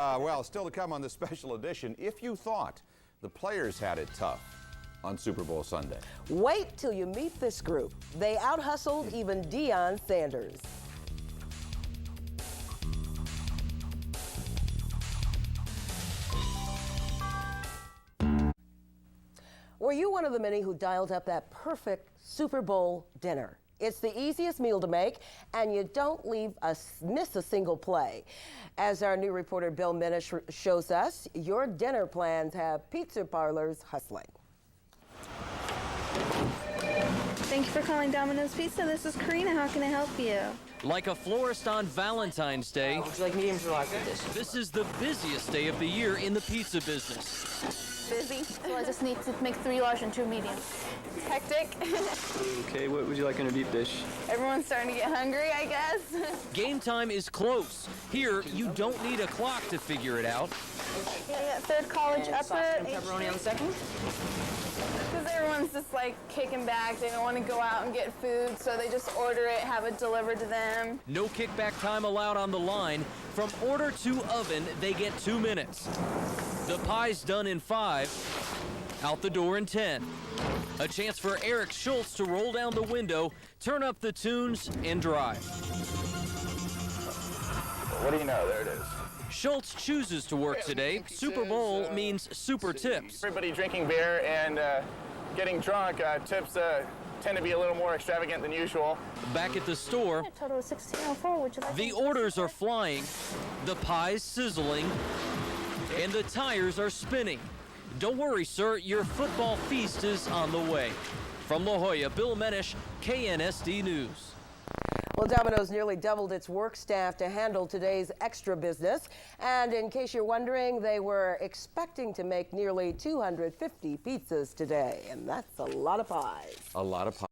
Well, still to come on this special edition, if you thought the players had it tough on Super Bowl Sunday. Wait till you meet this group. They out-hustled even Deion Sanders. Were you one of the many who dialed up that perfect Super Bowl dinner? It's the easiest meal to make, and you don't miss a single play. As our new reporter Bill Minish shows us, your dinner plans have pizza parlors hustling. Thank you for calling Dominoes Pizza. This is Karina. How can I help you? Like a florist on Valentine's Day, Would you like mediums or large dishes? this is the busiest day of the year in the pizza business. Busy. So I just need to make 3 large and 2 medium. Hectic. Okay, what would you like on a deep dish? Everyone's starting to get hungry, I guess. Game time is close. Here, you don't need a clock to figure it out. Yeah, 3rd college upper. Pepperoni on the second? Because everyone's just like kicking back. They don't want to go out and get food, so they just order it, have it delivered to them. No kickback time allowed on the line. From order to oven, they get 2 minutes. The pie's done in 5, out the door in 10. A chance for Erik Schultz to roll down the window, turn up the tunes, and drive. What do you know? There it is. Schultz chooses to work today. Super Bowl means super tips. Everybody drinking beer and getting drunk, tips tend to be a little more extravagant than usual. Back at the store, A total of $16.04. Would you like the orders are flying, the pie's sizzling, and the tires are spinning. Don't worry, sir, your football feast is on the way. From La Jolla, Bill Minish, KNSD News. Well, Domino's nearly doubled its work staff to handle today's extra business. And in case you're wondering, they were expecting to make nearly 250 pizzas today. And that's a lot of pies. A lot of